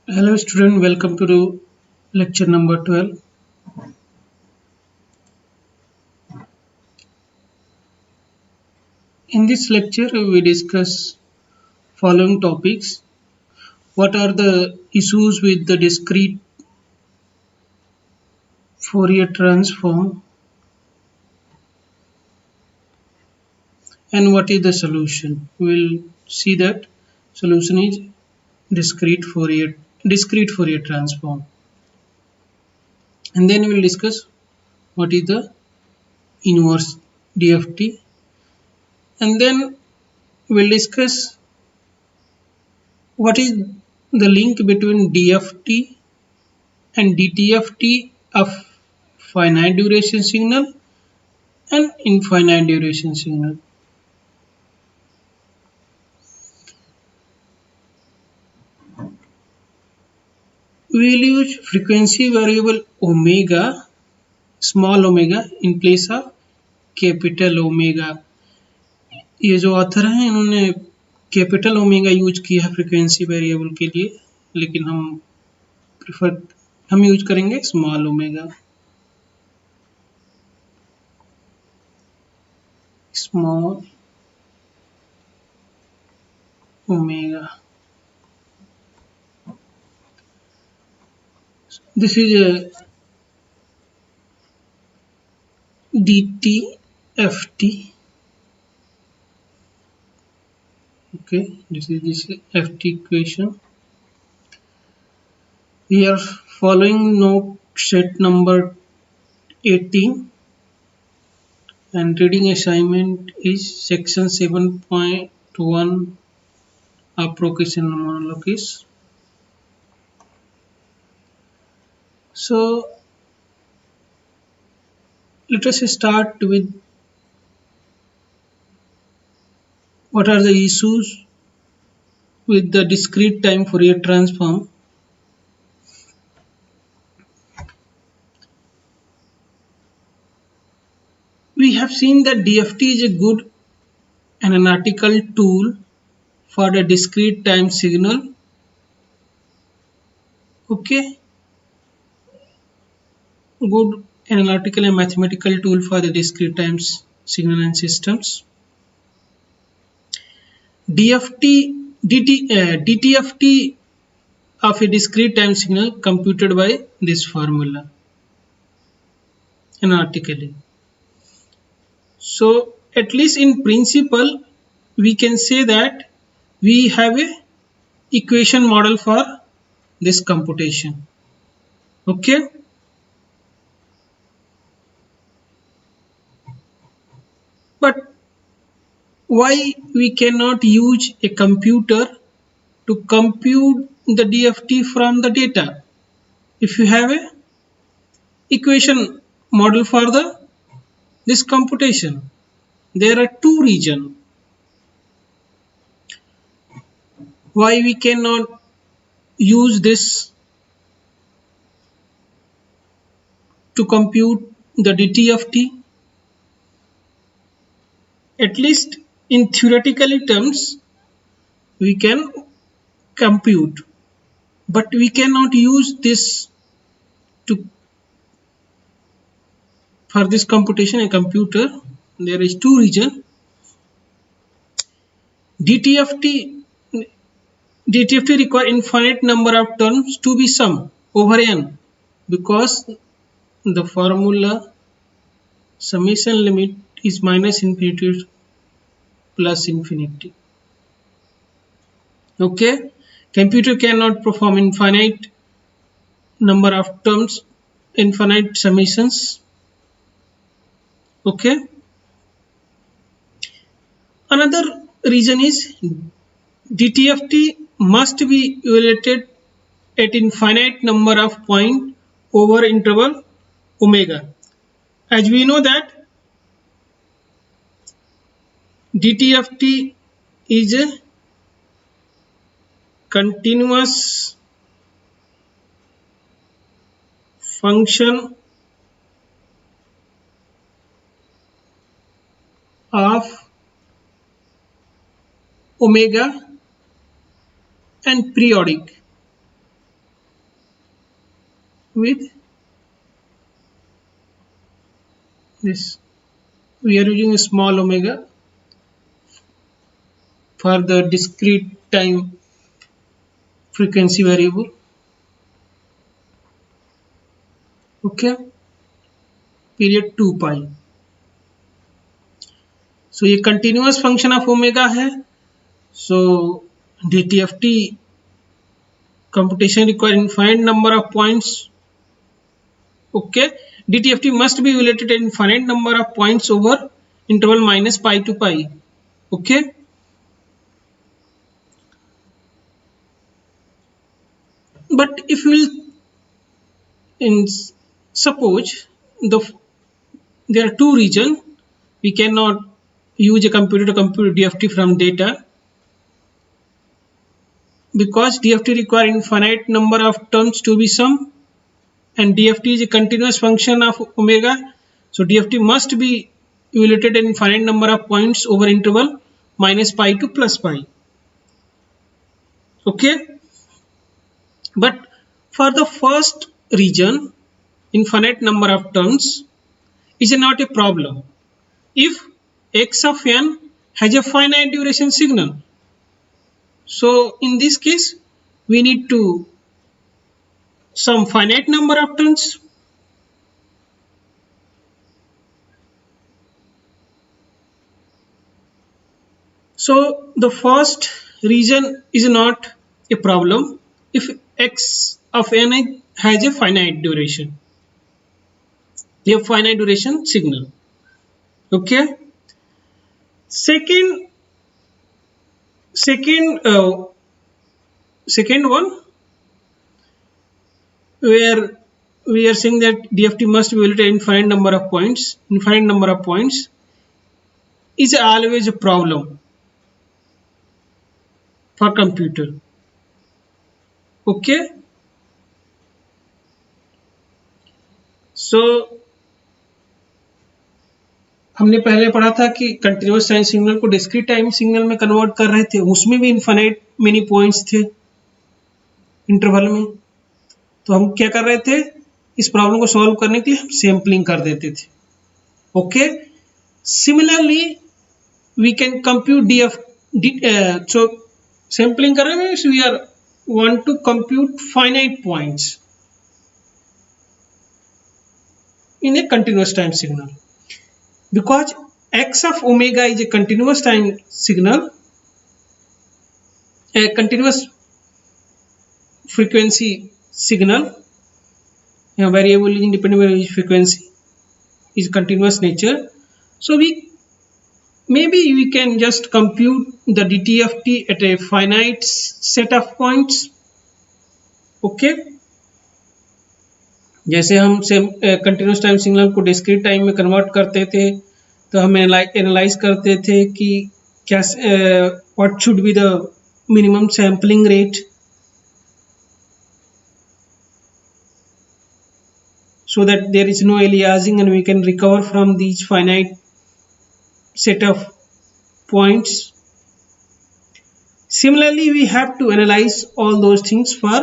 Hello student, welcome to lecture number 12. In this lecture we discuss following topics. What are the issues with the discrete Fourier transform and what is the solution? We will see that solution is discrete Fourier transform. And then we will discuss what is the inverse DFT, and then we will discuss what is the link between DFT and DTFT of finite duration signal and infinite duration signal. We will use frequency variable omega, small omega in place of capital omega. ये जो author हैं इन्होंने capital omega use किया है frequency variable के लिए, लेकिन हम यूज करेंगे small omega. Small omega. This is a DTFT. Okay, this is this FT equation. We are following note set number 18 and reading assignment is section 7.1 approximation monologues. So let us start with what are the issues with the discrete time Fourier transform. We have seen that DFT is a good analytical tool for the discrete time signal. Okay, good analytical and mathematical tool for the discrete time signal and systems. DTFT of a discrete time signal computed by this formula analytically. So at least in principle we can say that we have a equation model for this computation. Okay, but why we cannot use a computer to compute the DFT from the data? If you have a equation model for this computation, there are two reasons why we cannot use this to compute the DTFT. At least in theoretical terms we can compute, but we cannot use this to for this computation a computer. There is two reasons. DTFT require infinite number of terms to be summed over n, because the formula summation limit is minus infinity plus infinity. Okay, computer cannot perform infinite number of terms, infinite summations. Okay, another reason is DTFT must be evaluated at infinite number of points over interval omega. As we know that DTFT is a continuous function of omega and periodic. with this. We are using a small omega for the discrete time frequency variable. Okay, period 2 pi. So ये continuous function of omega है. So DTFT computation require infinite number of points. Okay, DTFT must be evaluated at infinite number of points over interval minus pi to pi. Okay, but if we will suppose there are two regions, we cannot use a computer to compute DFT from data because DFT require infinite number of terms to be summed, and DFT is a continuous function of omega. So DFT must be evaluated at infinite number of points over interval minus pi to plus pi. Okay, but for the first region, infinite number of terms is not a problem if x of n has a finite duration signal. So in this case, we need to some finite number of terms. So the first region is not a problem if x of n has a finite duration. A finite duration signal. Okay. Second one, where we are saying that DFT must be evaluated infinite number of points. Infinite number of points is always a problem for computer. Okay. So हमने पहले पढ़ा था कि continuous time signal को discrete time signal में convert कर रहे थे, उसमें भी इनफाइनाइट मेनी पॉइंट्स थे इंटरवल में. तो हम क्या कर रहे थे, इस प्रॉब्लम को सॉल्व करने के लिए हम सैम्पलिंग कर देते थे. Okay, similarly we can compute so sampling कर रहे हैं, we are want to compute finite points in a continuous time signal. Because x of omega is a continuous time signal, a continuous frequency signal, a variable independent variable frequency is continuous nature. So maybe we can just compute the DTFT at a finite set of points. Okay, जैसे हम continuous time signal को discrete time में convert करते थे, तो हम analyse करते थे कि क्या what should be the minimum sampling rate so that there is no aliasing and we can recover from these finite set of points. Similarly, we have to analyze all those things for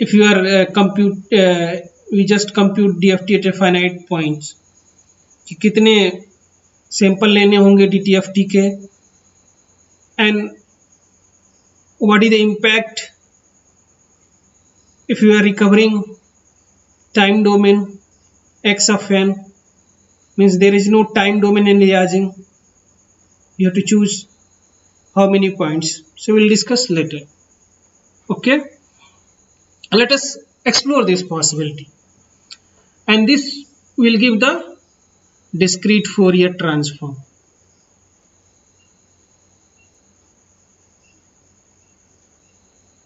if you are we just compute DFT at a finite points कि कितने sample लेने होंगे DTFT के, and what is the impact if you are recovering time domain x of n, means there is no time domain aliasing, you have to choose how many points. So we will discuss later. Okay, let us explore this possibility, and this will give the discrete Fourier transform.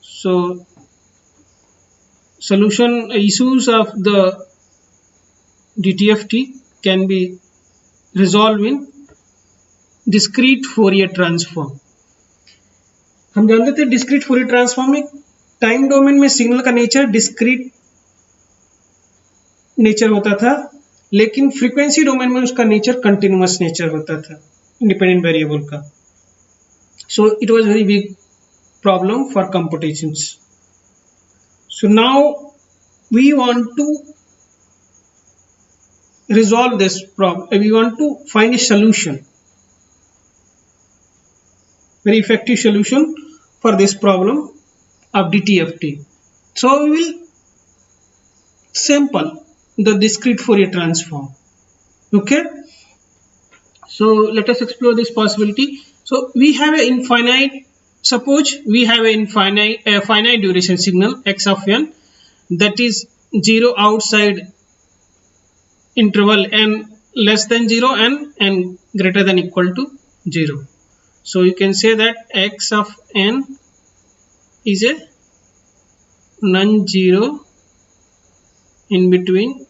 So solution issues of the DTFT can be resolved in discrete Fourier transform. हम जानते थे discrete Fourier transform में time domain में signal का nature discrete nature होता था, लेकिन frequency domain में उसका नेचर कंटिन्यूअस नेचर होता था इंडिपेंडेंट वेरिएबल का. So it was very big problem for computations. So now we want to resolve this problem. We want to find a solution, very effective solution for this problem of DTFT. So we will sample the discrete Fourier transform. Okay, so let us explore this possibility. So we have an infinite, suppose we have an finite duration signal x of n that is 0 outside interval n less than 0 and n greater than equal to 0. So you can say that x of n is a non-zero in between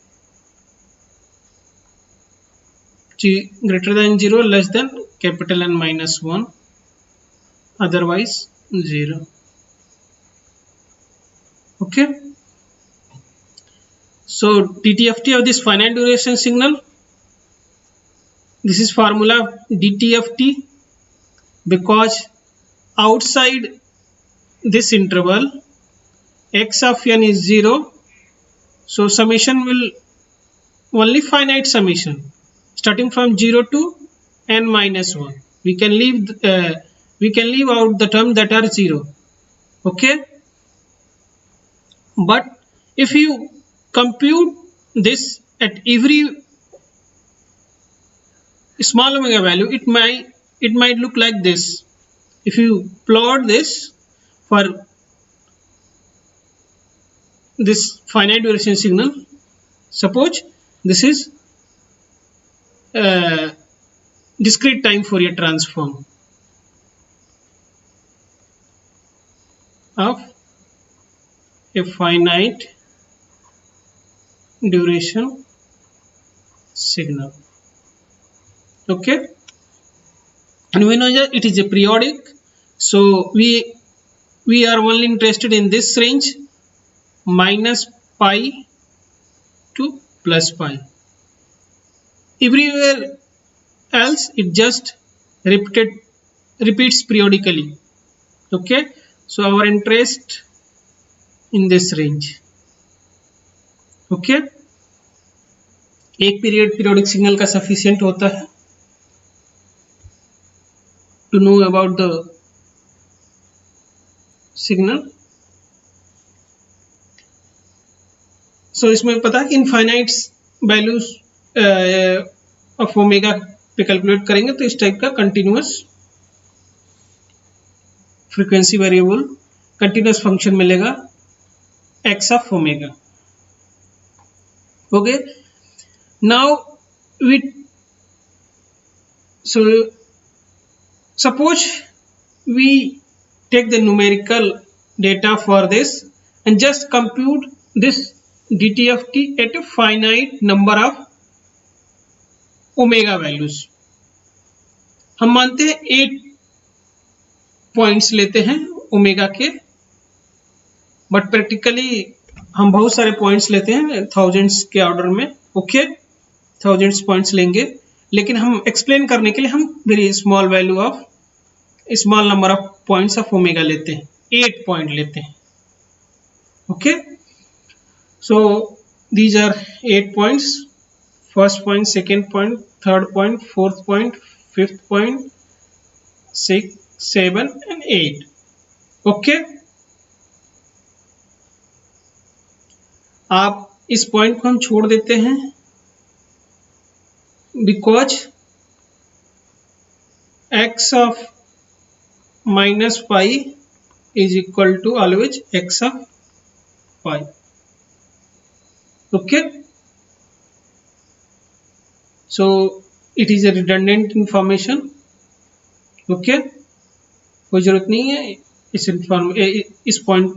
greater than 0 less than capital N minus 1, otherwise 0. Okay, so DTFT of this finite duration signal, this is formula of DTFT because outside this interval x of n is 0, so summation will only finite summation starting from 0 to n minus 1. We can leave out the terms that are 0. Okay, but if you compute this at every small omega value, it might look like this. If you plot this for this finite duration signal, suppose this is discrete time Fourier transform of a finite duration signal. Okay, and we know that it is a periodic, so we are only interested in this range minus pi to plus pi. Everywhere else it just repeats periodically. Okay, so our interest in this range. Okay, एक period periodic signal का sufficient होता है to know about the signal. So इसमें पता है कि infinite values of omega पे calculate करेंगे तो इस टाइप का continuous frequency variable continuous function मिलेगा X of omega. Okay, now we so suppose we take the numerical data for this and just compute this DTFT at a finite number of omega values. हम मानते हैं 8 points लेते हैं omega के, but practically हम बहुत सारे points लेते हैं थाउजेंड्स के ऑर्डर में. ओके, थाउजेंड्स पॉइंट्स लेंगे, लेकिन हम एक्सप्लेन करने के लिए हम very small value of small number of points of omega लेते हैं, 8 पॉइंट लेते हैं. Okay, so these are 8 points, first point, second point, third point, fourth point, fifth point, 6, 7 and 8. Okay, आप इस पॉइंट को हम छोड़ देते हैं because x of minus pi is equal to always x of pi. Okay, so it is a redundant information. Okay, कोई जरूरत नहीं है इस पॉइंट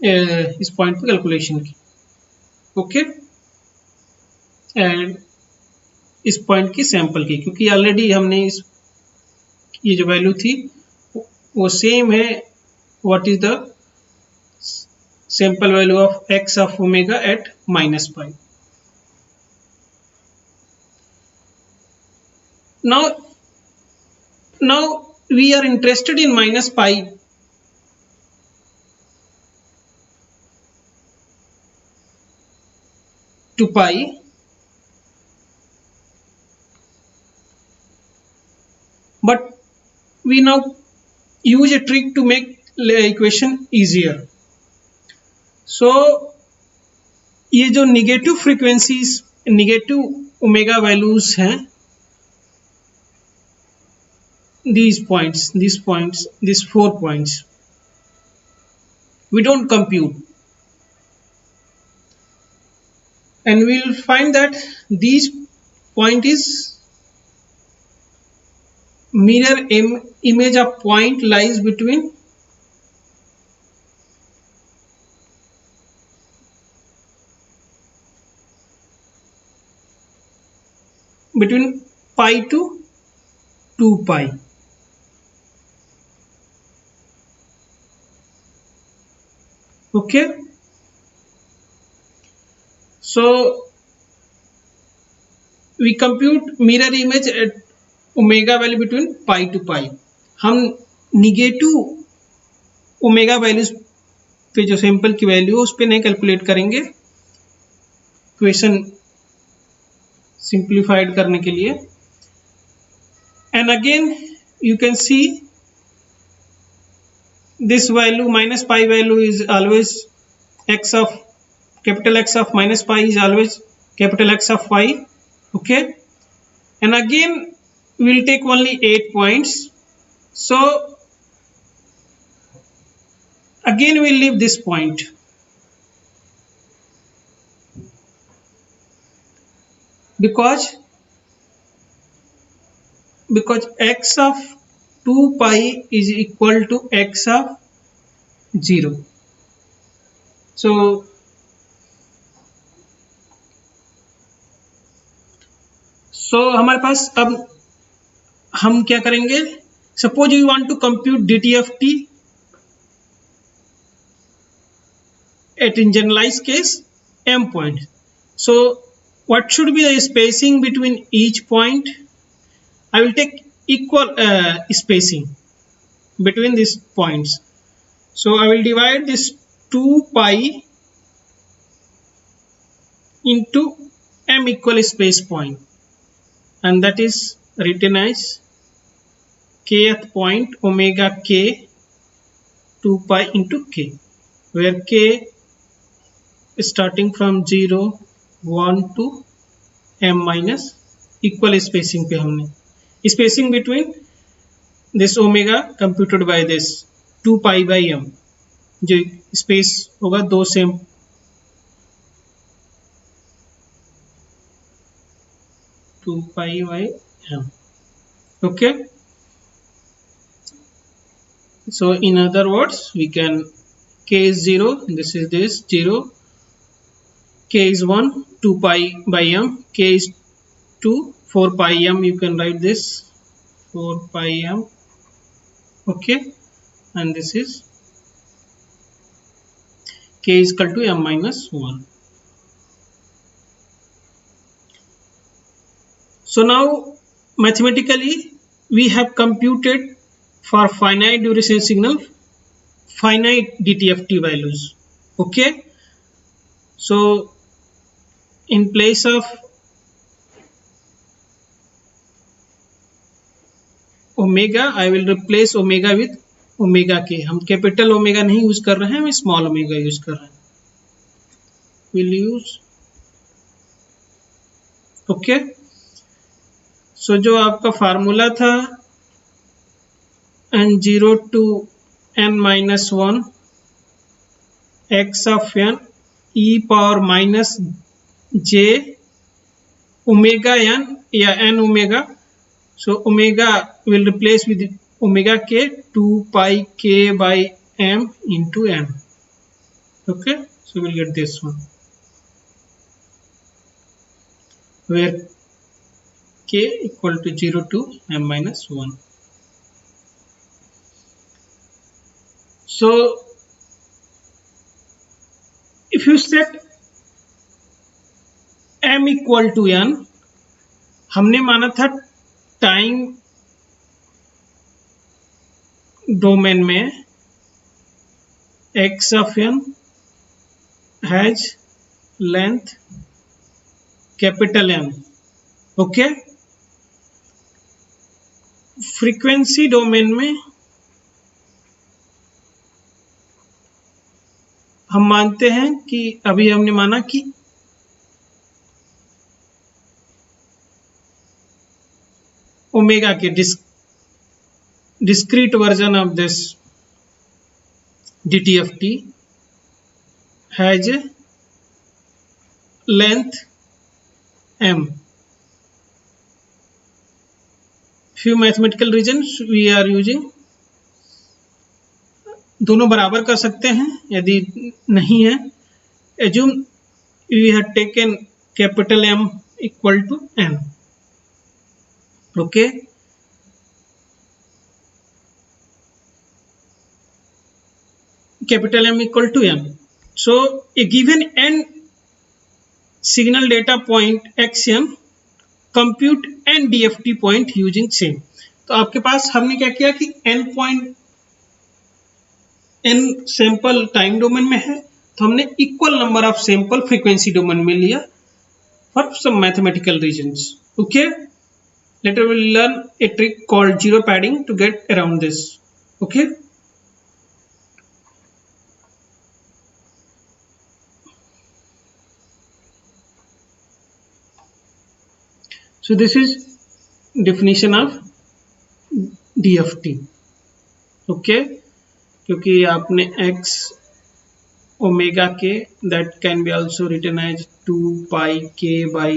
पे कैलकुलेशन की. ओके, एंड इस पॉइंट की सैंपल की, क्योंकि ऑलरेडी हमने ये जो वैल्यू थी वो सेम है what is the sample value of x of omega eight minus pi. now we are interested in minus pi to pi, but we now use a trick to make the equation easier. So ये जो negative frequencies, negative omega values हैं, these points, these 4 points, we don't compute, and we will find that these point is mirror image of point lies between pi to 2 pi. Okay, so we compute mirror image at omega value between pi to pi. हम negative omega values पे जो sample की value उस पे नहीं calculate करेंगे, equation simplified करने के लिए. And again you can see this value minus pi value is always x of capital X of minus pi is always capital X of pi. Okay, and again we will take only 8 points, so again we will leave this point. Because x of 2 pi is equal to x of 0. So हमारे पास अब हम क्या करेंगे, suppose you want to compute DTFT at in generalized case m point. So what should be the spacing between each point? I will take equal spacing between these points. So I will divide this 2 pi into m equal space point, and that is written as kth point omega k 2 pi into k, where k is starting from 0, 1 to m minus equal spacing पे हमने spacing between this omega computed by this 2 pi by m, जो space होगा 2 से 2 pi by m. Okay, so in other words we can, k is 0, this is this 0, k is 1, 2 pi by m, k is 2, 4 pi m, you can write this 4 pi m. Okay, and this is k is equal to m minus 1. So now mathematically we have computed for finite duration signal finite DTFT values. Okay, so in place of omega I will replace omega with omega के. हम capital omega नहीं use कर रहे हैं, हम small omega use कर रहे हैं. Will use okay. सो जो आपका फार्मूला था n0 to n minus 1 x of n e power minus j omega n या n omega. So omega will replace with omega k 2 pi k by m into m. Okay, so we'll get this one, where k equal to 0 to m minus 1. So if you set m equal to n, हमने माना था time domain में x of n has length capital M. Okay, frequency domain में हम मानते हैं कि अभी हमने माना कि ओमेगा के discrete version of this DTFT has a length m. Few mathematical regions we are using, दोनों बराबर कर सकते हैं. यदि नहीं है, assume we have taken capital M equal to n. Okay, capital M equal to m. So a given n signal data point xm compute n DFT point using same. तो आपके पास हमने क्या किया कि n point n sample time domain में है, तो हमने equal number of sample frequency domain में लिया for some mathematical reasons. Okay, later we will learn a trick called zero padding to get around this. Okay, so this is definition of DFT. Okay, क्योंकि आपने x omega के that can be also written as 2 pi k by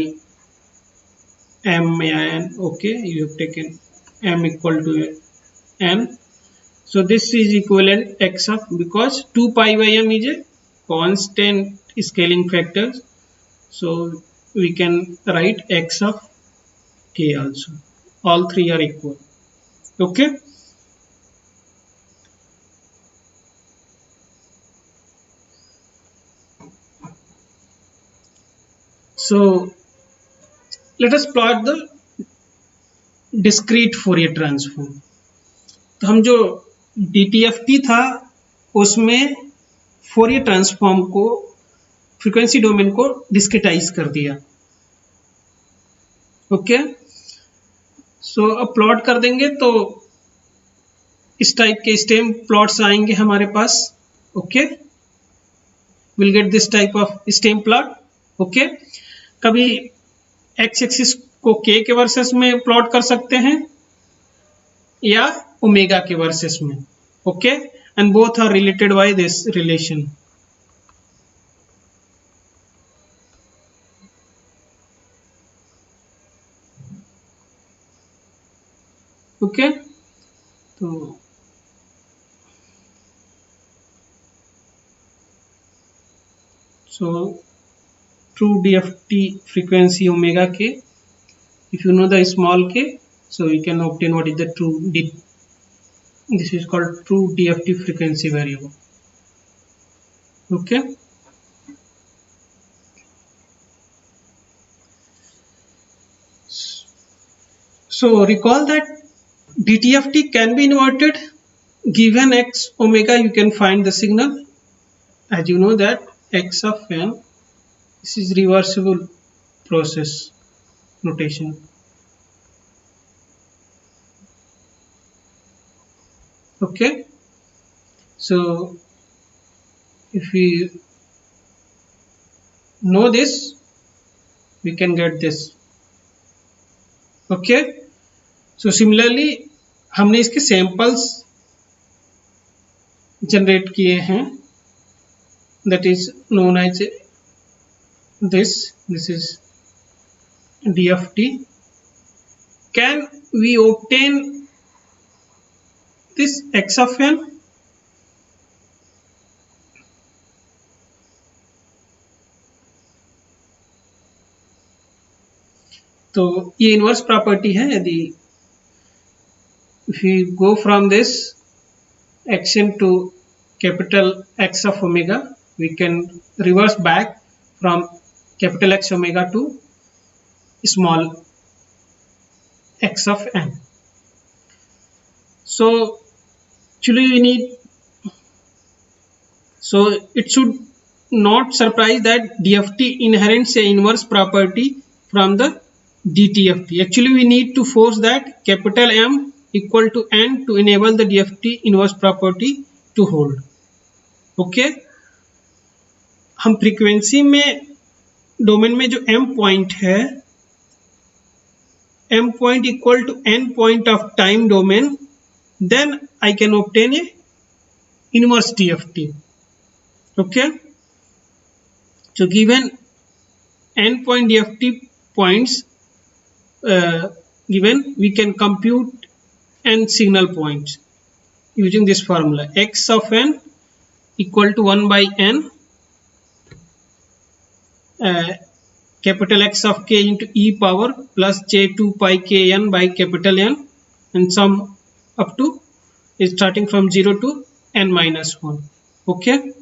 m n. Okay, you have taken m equal to n, so this is equivalent x of, because 2 pi by m is a constant scaling factor, so we can write x of k also. All three are equal. Okay, so let us plot the discrete Fourier transform. तो हम जो DTFT था उसमें Fourier transform को frequency domain को डिस्क्रिटाइज कर दिया. Okay, सो अब प्लॉट कर देंगे तो इस टाइप के स्टेम प्लॉट्स आएंगे हमारे पास. Okay, will get this type of stem plot. Okay, कभी एक्स एक्सिस को के वर्सेस में प्लॉट कर सकते हैं या ओमेगा के वर्सेस में. Okay, and both are related by this relation. Okay, तो so true DFT frequency omega k. If you know the small k, so you can obtain what is the true D. This is called true DFT frequency variable. Okay. So recall that DTFT can be inverted. Given x omega, you can find the signal. As you know that x of n, this is reversible process notation. Okay, so if we know this, we can get this. Okay, so similarly हमने इसके samples generate किए हैं, that is known as this is DFT. Can we obtain this x of n? तो ये inverse property है. यदि if we go from this xn to capital X of omega, we can reverse back from capital X omega to small x of n. So actually we need, so it should not surprise that DFT inherits a inverse property from the DTFT. Actually we need to force that capital M equal to N to enable the DFT inverse property to hold. Okay हम frequency में domain में जो M point है, M point equal to N point of time domain, then I can obtain a inverse DFT. Okay, so given N point DFT points given, we can compute N signal points using this formula. X of N equal to 1 by N capital X of k into e power plus j2 pi kn by capital N, and sum up to is starting from 0 to n minus 1. Okay,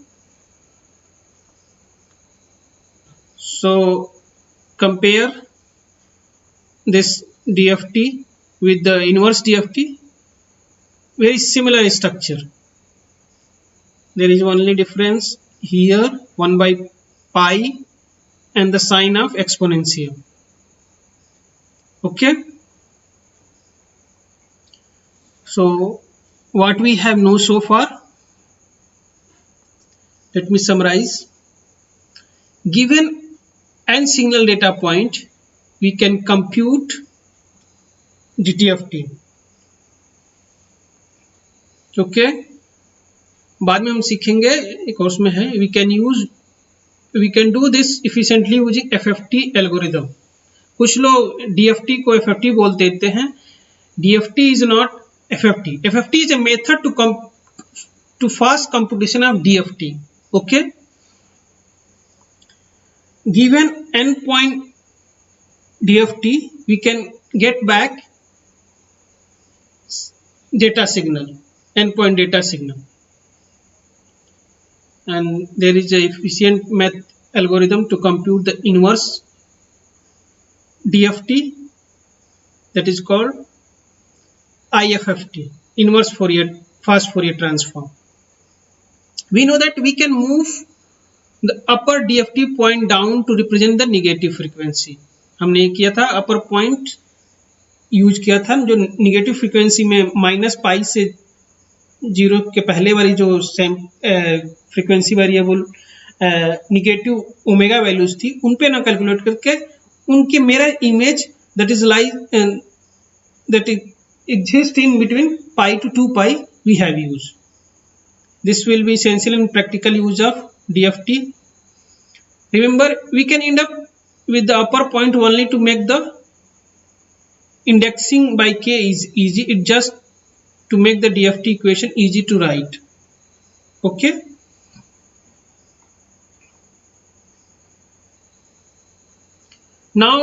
so compare this DFT with the inverse DFT. Very similar structure. There is only difference here, 1 by pi and the sign of exponential. Okay, so what we have known so far, let me summarize. Given n signal data point, we can compute DTFT. Okay, बाद में हम सीखेंगे, एक course में है, we can do this efficiently using FFT algorithm. कुछ लोग DFT को एफएफटी बोल देते हैं. DFT is not FFT. FFT is a method to fast computation of DFT. Okay, given n point DFT, we can get back data signal, n point data signal, and there is a efficient algorithm to compute the inverse DFT, that is called IFFT, inverse fast Fourier transform. We know that we can move the upper DFT point down to represent the negative frequency. हमने ये किया था, अपर point use किया था जो negative frequency में minus pi से 0 के पहले वाली जो same frequency variable negative omega values थी, उन पे ना कैलकुलेट करके उनके mirror image that is that exist in between pi to 2 pi we have use. This will be essential in practical use of DFT. Remember, we can end up with the upper point only to make the indexing by k is easy. It just to make the DFT equation easy to write. Okay. Now